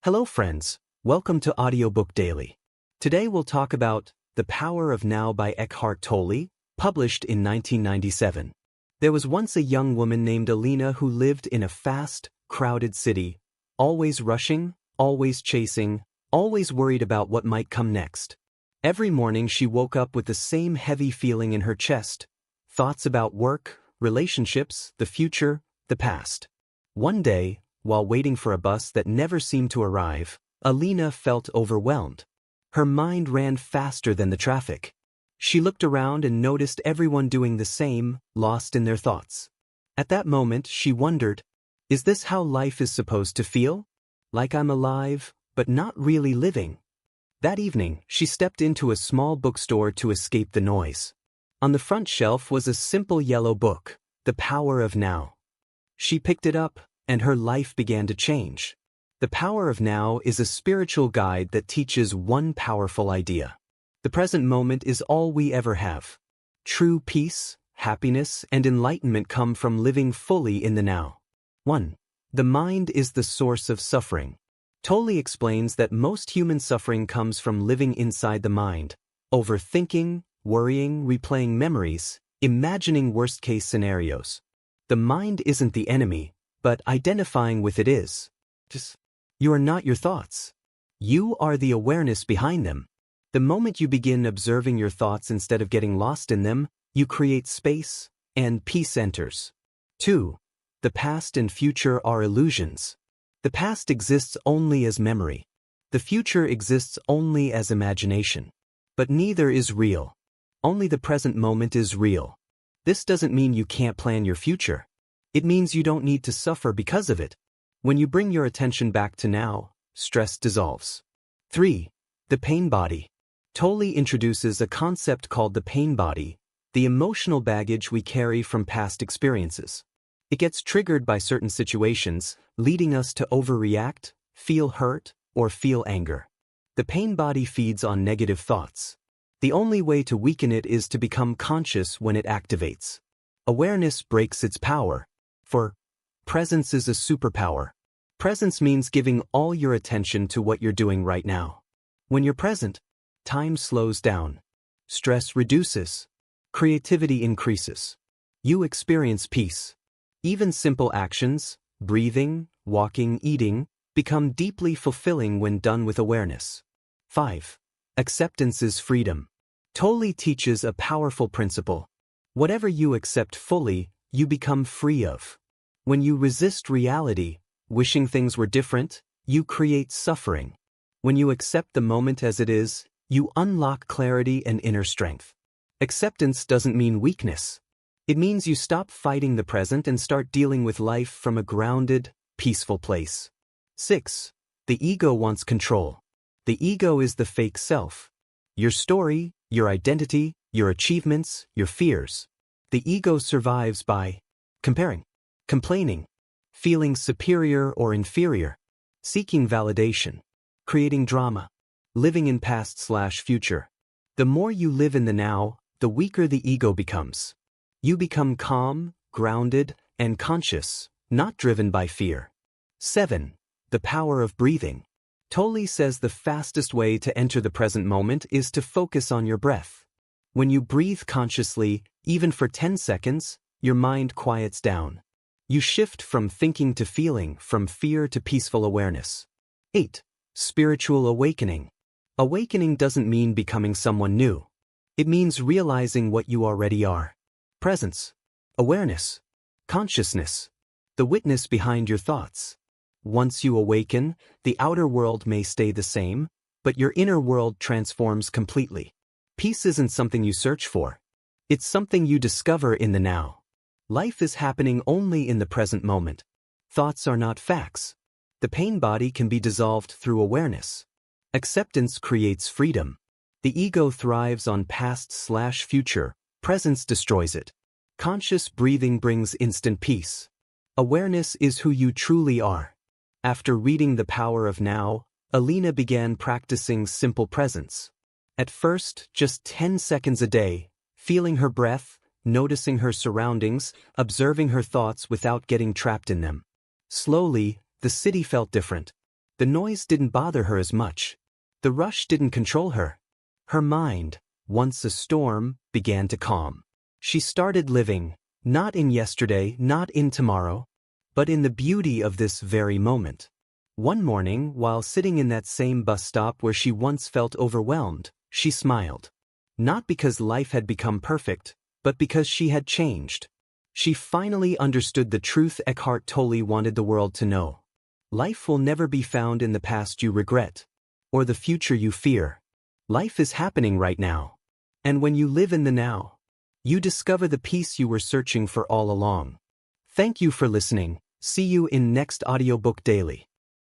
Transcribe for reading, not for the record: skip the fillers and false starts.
Hello friends, welcome to Audiobook Daily. Today we'll talk about The Power of Now by Eckhart Tolle, published in 1997. There was once a young woman named Alina who lived in a fast, crowded city, always rushing, always chasing, always worried about what might come next. Every morning she woke up with the same heavy feeling in her chest, thoughts about work, relationships, the future, the past. One day, while waiting for a bus that never seemed to arrive, Alina felt overwhelmed. Her mind ran faster than the traffic. She looked around and noticed everyone doing the same, lost in their thoughts. At that moment, she wondered, is this how life is supposed to feel? Like I'm alive, but not really living. That evening, she stepped into a small bookstore to escape the noise. On the front shelf was a simple yellow book, The Power of Now. She picked it up, and her life began to change. The Power of Now is a spiritual guide that teaches one powerful idea. The present moment is all we ever have. True peace, happiness, and enlightenment come from living fully in the now. 1. The mind is the source of suffering. Tolle explains that most human suffering comes from living inside the mind, overthinking, worrying, replaying memories, imagining worst-case scenarios. The mind isn't the enemy, but identifying with it is. You are not your thoughts. You are the awareness behind them. The moment you begin observing your thoughts instead of getting lost in them, you create space, and peace enters. 2. The past and future are illusions. The past exists only as memory. The future exists only as imagination. But neither is real. Only the present moment is real. This doesn't mean you can't plan your future. It means you don't need to suffer because of it. When you bring your attention back to now, stress dissolves. 3. The pain body. Tolle introduces a concept called the pain body, the emotional baggage we carry from past experiences. It gets triggered by certain situations, leading us to overreact, feel hurt, or feel anger. The pain body feeds on negative thoughts. The only way to weaken it is to become conscious when it activates. Awareness breaks its power. For presence is a superpower. Presence means giving all your attention to what you're doing right now. When you're present, time slows down. Stress reduces. Creativity increases. You experience peace. Even simple actions, breathing, walking, eating, become deeply fulfilling when done with awareness. 5. Acceptance is freedom. Tolle teaches a powerful principle. Whatever you accept fully, you become free of. When you resist reality, wishing things were different, you create suffering. When you accept the moment as it is, you unlock clarity and inner strength. Acceptance doesn't mean weakness. It means you stop fighting the present and start dealing with life from a grounded, peaceful place. 6. The ego wants control. The ego is the fake self. Your story, your identity, your achievements, your fears. The ego survives by comparing, complaining, feeling superior or inferior, seeking validation, creating drama, living in past/future. The more you live in the now, the weaker the ego becomes. You become calm, grounded, and conscious, not driven by fear. 7. The power of breathing. Tolle says the fastest way to enter the present moment is to focus on your breath. When you breathe consciously, even for 10 seconds, your mind quiets down. You shift from thinking to feeling, from fear to peaceful awareness. 8. Spiritual awakening. Awakening doesn't mean becoming someone new. It means realizing what you already are. Presence, awareness, consciousness, the witness behind your thoughts. Once you awaken, the outer world may stay the same, but your inner world transforms completely. Peace isn't something you search for. It's something you discover in the now. Life is happening only in the present moment. Thoughts are not facts. The pain body can be dissolved through awareness. Acceptance creates freedom. The ego thrives on past/future. Presence destroys it. Conscious breathing brings instant peace. Awareness is who you truly are. After reading The Power of Now, Alina began practicing simple presence. At first, just 10 seconds a day, feeling her breath, noticing her surroundings, observing her thoughts without getting trapped in them. Slowly, the city felt different. The noise didn't bother her as much. The rush didn't control her. Her mind, once a storm, began to calm. She started living, not in yesterday, not in tomorrow, but in the beauty of this very moment. One morning, while sitting in that same bus stop where she once felt overwhelmed, she smiled. Not because life had become perfect, but because she had changed. She finally understood the truth Eckhart Tolle wanted the world to know. Life will never be found in the past you regret, or the future you fear. Life is happening right now. And when you live in the now, you discover the peace you were searching for all along. Thank you for listening. See you in next audiobook daily.